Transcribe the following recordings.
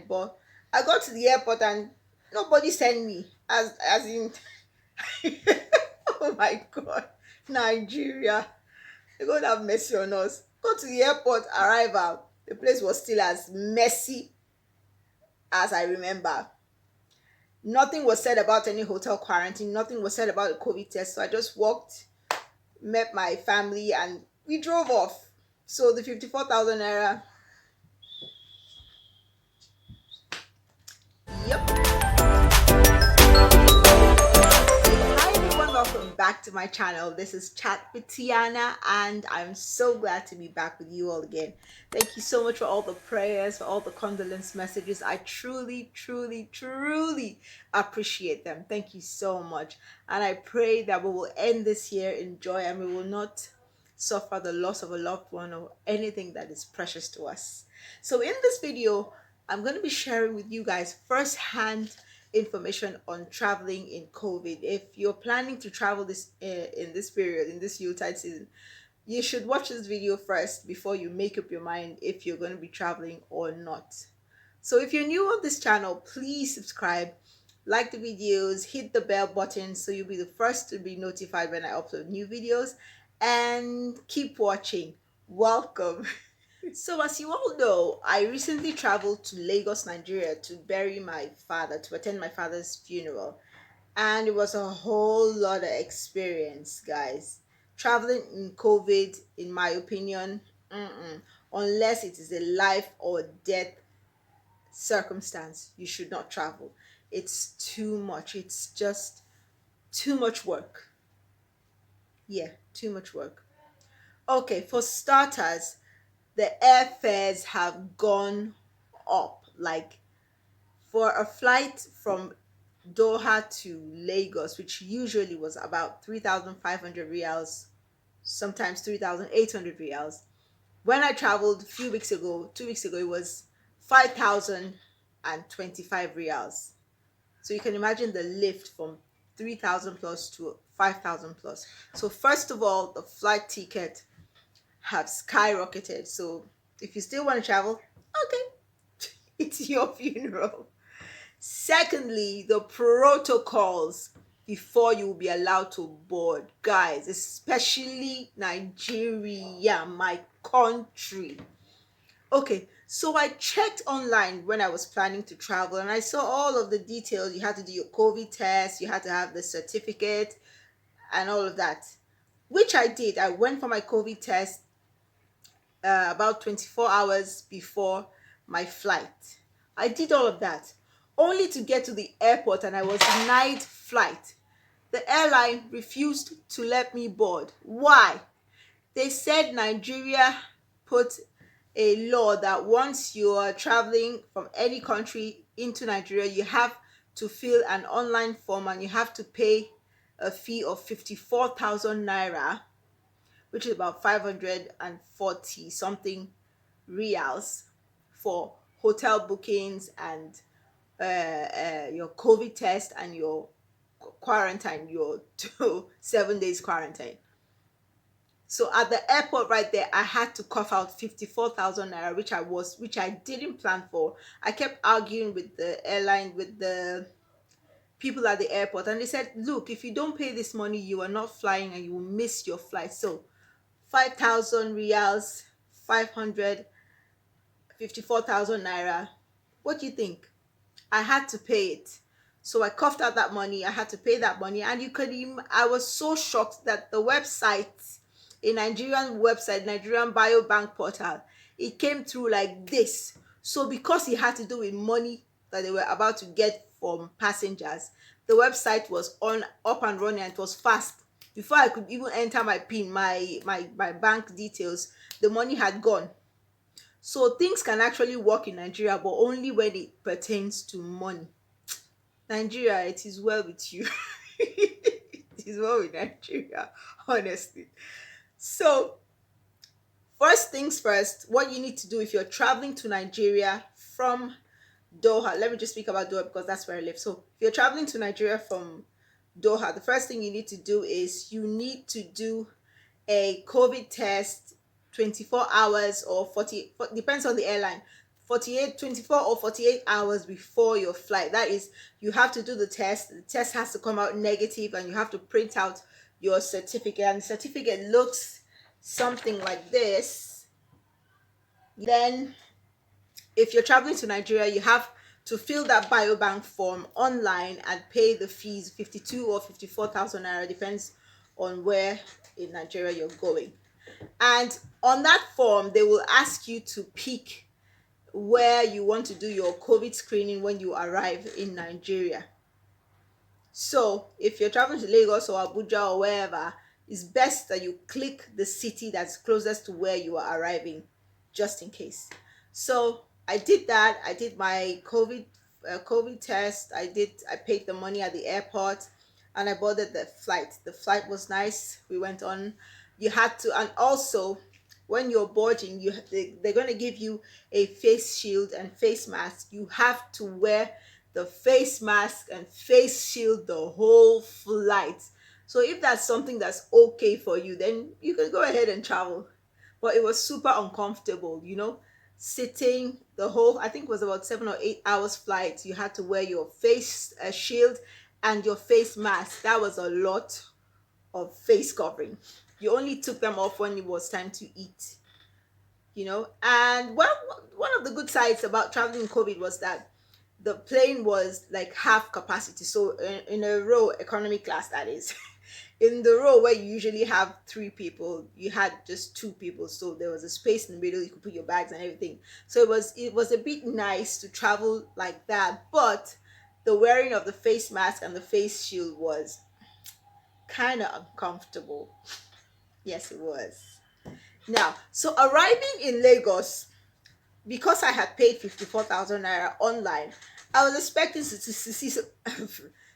but I got to the airport and nobody sent me. As in, oh my God, Nigeria, they God have mercy on us. Go to the airport, arrival. The place was still as messy as I remember. Nothing was said about any hotel quarantine. Nothing was said about the COVID test. So I just walked, met my family, and we drove off. So the 54,000 naira. Yep. Hi everyone, welcome back to my channel. This is Chat with Tiana, and I'm so glad to be back with you all again. Thank you so much for all the prayers, for all the condolence messages. I truly, truly, truly appreciate them. Thank you so much. And I pray that we will end this year in joy and we will not suffer the loss of a loved one or anything that is precious to us. So in this video, I'm going to be sharing with you guys firsthand information on traveling in COVID. If you're planning to travel this in this period, in this Yuletide season, you should watch this video first before you make up your mind if you're going to be traveling or not. So if you're new on this channel, please subscribe, like the videos, hit the bell button so you'll be the first to be notified when I upload new videos, and keep watching. Welcome. So as you all know, I recently traveled to Lagos, Nigeria to bury my father, to attend my father's funeral. And it was a whole lot of experience, guys. Traveling in COVID, in my opinion, unless it is a life or death circumstance, you should not travel. It's too much. It's just too much work. Yeah, too much work. Okay, for starters, the airfares have gone up. Like for a flight from Doha to Lagos, which usually was about 3,500 reals, sometimes 3,800 reals. When I traveled a few weeks ago, 2 weeks ago, it was 5,025 reals. So you can imagine the lift from 3,000 plus to 5,000 plus. So first of all, the flight ticket have skyrocketed. So if you still want to travel, okay, it's your funeral. Secondly, the protocols before you will be allowed to board, guys, especially Nigeria, my country. Okay, so I checked online when I was planning to travel and I saw all of the details. You had to do your COVID test, you had to have the certificate and all of that, which I did. I went for my COVID test about 24 hours before my flight. I did all of that only to get to the airport and I was denied flight. The airline refused to let me board. Why? They said Nigeria put a law that once you are traveling from any country into Nigeria, you have to fill an online form and you have to pay a fee of 54,000 naira, which is about 540 something reals, for hotel bookings and your COVID test and your quarantine, your 7 days quarantine. So at the airport right there, I had to cough out 54,000 naira, which I didn't plan for. I kept arguing with the airline, with the people at the airport, and they said, look, if you don't pay this money, you are not flying and you will miss your flight. So 5,000 reals, 554,000 naira. What do you think? I had to pay it. So I coughed out that money. I had to pay that money. And you could even, I was so shocked that the website, a Nigerian website, Nigerian Biobank portal, it came through like this. So because it had to do with money that they were about to get from passengers, the website was on up and running and it was fast. Before I could even enter my PIN, my bank details, the money had gone. So things can actually work in Nigeria, but only when it pertains to money. Nigeria, it is well with you. It is well with Nigeria, honestly. So first things first, what you need to do if you're traveling to Nigeria from Doha, let me just speak about Doha because that's where I live. So if you're traveling to Nigeria from Doha, the first thing you need to do is you need to do a COVID test 24 hours or 40, depends on the airline, 24 or 48 hours before your flight. That is, you have to do the test. The test has to come out negative, and you have to print out your certificate. And the certificate looks something like this. Then, if you're traveling to Nigeria, you have to fill that biobank form online and pay the fees, 52 or 54,000 naira, depends on where in Nigeria you're going. And on that form, they will ask you to pick where you want to do your COVID screening when you arrive in Nigeria. So if you're traveling to Lagos or Abuja or wherever, it's best that you click the city that's closest to where you are arriving, just in case. So I did that. I did my COVID test. I paid the money at the airport, and I boarded the flight. The flight was nice. We went on. You had to, and also when you're boarding, they're going to give you a face shield and face mask. You have to wear the face mask and face shield the whole flight. So if that's something that's okay for you, then you can go ahead and travel. But it was super uncomfortable, sitting the whole, I think it was about 7 or 8 hours flight. You had to wear your face shield and your face mask. That was a lot of face covering. You only took them off when it was time to eat. And well, one of the good sides about traveling in COVID was that the plane was like half capacity. So in a row, economy class, that is, in the row where you usually have three people, you had just two people. So there was a space in the middle. You could put your bags and everything. So it was a bit nice to travel like that. But the wearing of the face mask and the face shield was kind of uncomfortable. Yes, it was. Now, so arriving in Lagos, because I had paid 54,000 naira online, I was expecting to see.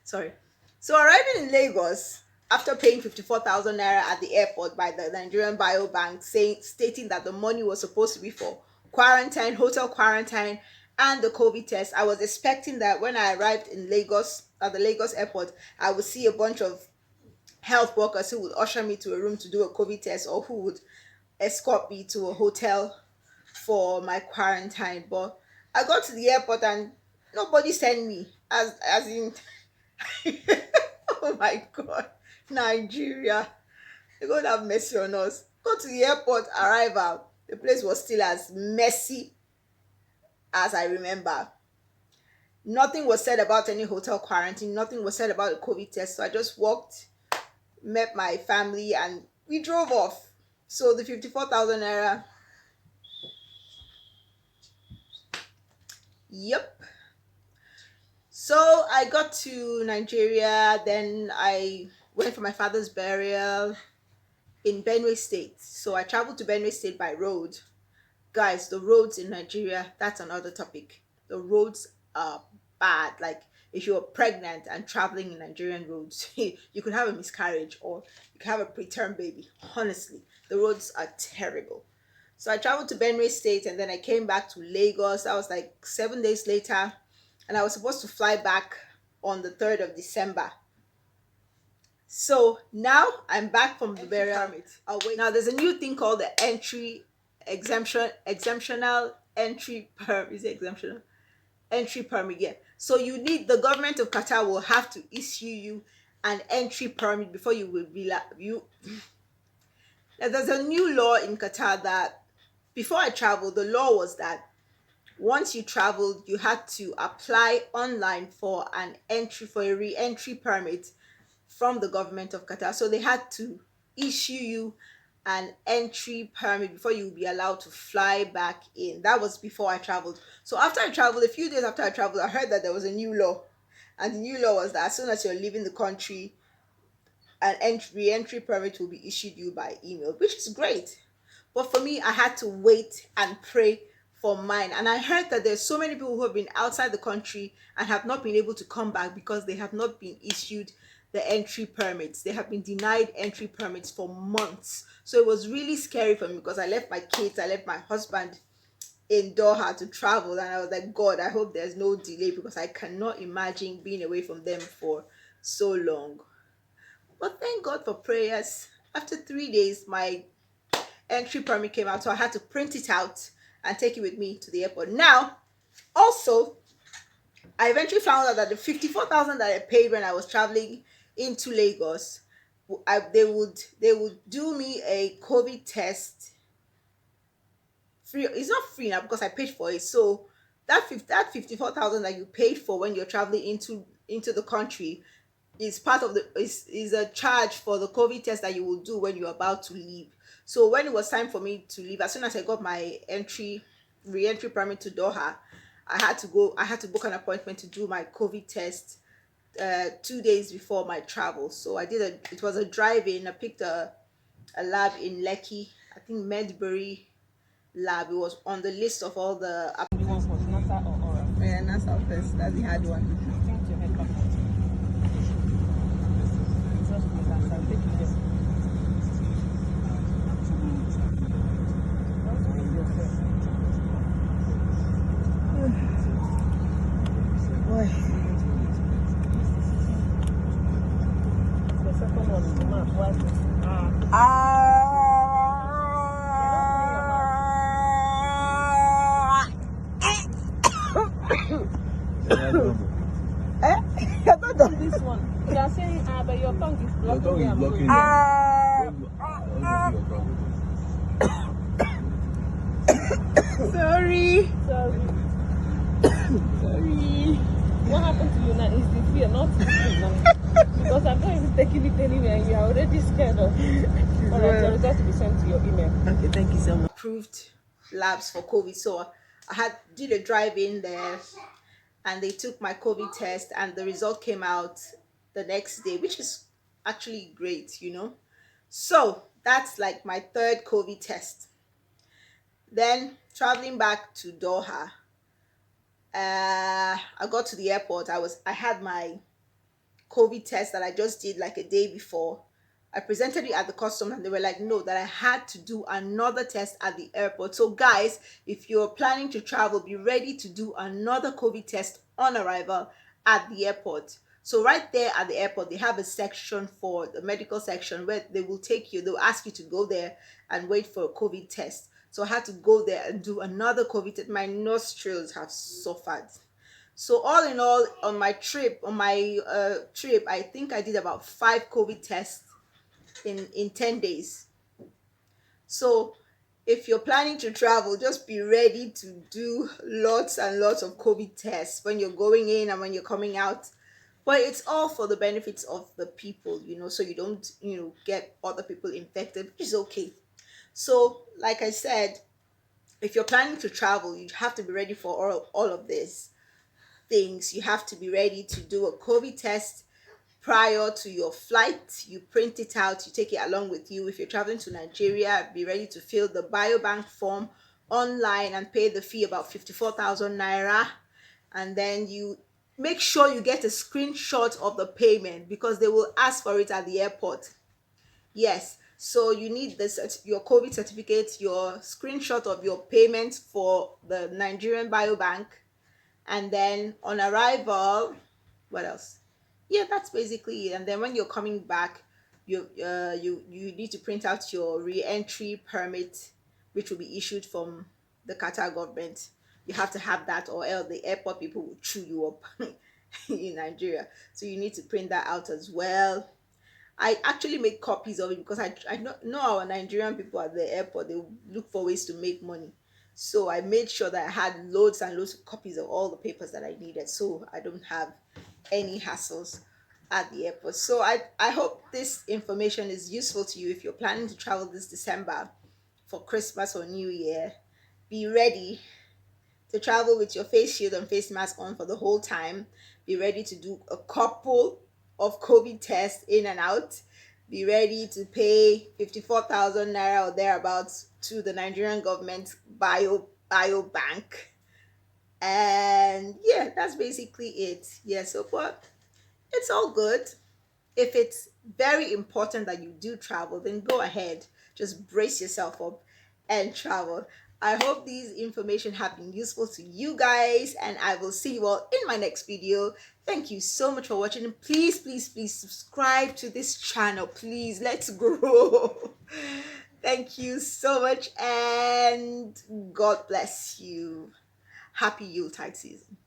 Sorry. So arriving in Lagos after paying 54,000 naira at the airport by the Nigerian Biobank, stating that the money was supposed to be for quarantine, hotel quarantine, and the COVID test, I was expecting that when I arrived in Lagos at the Lagos airport, I would see a bunch of health workers who would usher me to a room to do a COVID test, or who would escort me to a hotel for my quarantine. But I got to the airport and nobody sent me. As in, oh my God, Nigeria, they're going to have mercy on us. Go to the airport, arrival. The place was still as messy as I remember. Nothing was said about any hotel quarantine. Nothing was said about the COVID test. So I just walked, met my family, and we drove off. So the 54,000 naira. Yep. So I got to Nigeria, then I went for my father's burial in Benue State. So I traveled to Benue State by road. Guys, the roads in Nigeria, that's another topic. The roads are bad. Like, if you're pregnant and traveling in Nigerian roads, you could have a miscarriage, or you could have a preterm baby. Honestly, the roads are terrible. So I traveled to Benue State, and then I came back to Lagos. That was like 7 days later. And I was supposed to fly back on the 3rd of December. So now I'm back from the burial. I'll wait. Now there's a new thing called the exemptional entry permit. Is it exemptional? Entry permit, yeah. So the government of Qatar will have to issue you an entry permit before you will be there's a new law in Qatar that, before I traveled, the law was that once you traveled, you had to apply online for a re-entry permit from the government of Qatar. So they had to issue you an entry permit before you would be allowed to fly back in. That was before I traveled. So after I traveled, a few days after I traveled, I heard that there was a new law. And the new law was that as soon as you're leaving the country, an re-entry permit will be issued you by email, which is great. But for me, I had to wait and pray for mine. And I heard that there's so many people who have been outside the country and have not been able to come back because they have not been issued the entry permits. They have been denied entry permits for months. So it was really scary for me, because I left my kids, I left my husband in Doha to travel, and I was like, God, I hope there's no delay, because I cannot imagine being away from them for so long. But thank God for prayers. After 3 days, my entry permit came out, so I had to print it out and take it with me to the airport. Now, also, I eventually found out that the 54,000 that I paid when I was traveling into Lagos, they would do me a COVID test free. It's not free now because I paid for it. So that 54,000 that you paid for when you're traveling into the country is part of the is a charge for the COVID test that you will do when you're about to leave. So when it was time for me to leave, as soon as I got my re-entry permit to Doha, I had to book an appointment to do my COVID test 2 days before my travel. So it was a drive-in. I picked a lab in Lekki, I think Medbury lab. It was on the list of all the One was NASA or oral. yeah, NASA first. That's the hard one. Change your head back. Just relax. I'll take you there. Boy. The second one is the map. Why? This one. You are saying but your tongue is blocking. Your tongue is blocking. Sorry. Sorry. Sorry. What happened to you now is the fear, not the fear. Because I'm not even taking it anywhere and you are already scared of it. Alright, so that to be sent to your email. Okay, thank you so much. Approved labs for COVID. So I did a drive-in there, and they took my COVID test, and the result came out the next day, which is actually great, you know. So that's like my third COVID test. Then traveling back to Doha, I got to the airport. I had my COVID test that I just did like a day before. I presented it at the customs and they were like, no, that I had to do another test at the airport. So guys, if you're planning to travel, be ready to do another COVID test on arrival at the airport. So right there at the airport, they have a section for the medical section where they'll ask you to go there and wait for a COVID test. So I had to go there and do another COVID test. My nostrils have suffered. So all in all, on my trip, I think I did about 5 COVID tests in 10 days. So if you're planning to travel, just be ready to do lots and lots of COVID tests when you're going in and when you're coming out. But it's all for the benefits of the people, you know, so you don't, get other people infected, which is okay. So like I said, if you're planning to travel, you have to be ready for all of these things. You have to be ready to do a COVID test prior to your flight. You print it out, you take it along with you. If you're traveling to Nigeria, be ready to fill the biobank form online and pay the fee, about 54,000 naira. And then you make sure you get a screenshot of the payment because they will ask for it at the airport. Yes, so you need your COVID certificate, your screenshot of your payment for the Nigerian biobank, and then on arrival, what else? Yeah, that's basically it. And then when you're coming back, you need to print out your re-entry permit, which will be issued from the Qatar government. You have to have that, or else the airport people will chew you up in Nigeria. So you need to print that out as well. I actually make copies of it because I know our Nigerian people at the airport, they look for ways to make money. So I made sure that I had loads and loads of copies of all the papers that I needed, so I don't have any hassles at the airport. So I hope this information is useful to you if you're planning to travel this December for Christmas or New Year. Be ready to travel with your face shield and face mask on for the whole time. Be ready to do a couple of COVID tests in and out. Be ready to pay 54,000 naira or thereabouts to the Nigerian government biobank. And yeah, that's basically it. Yeah, so but it's all good. If it's very important that you do travel, then go ahead. Just brace yourself up and travel. I hope these information have been useful to you guys, and I will see you all in my next video. Thank you so much for watching, and please subscribe to this channel. Please, let's grow. Thank you so much, and God bless you. Happy Yuletide season.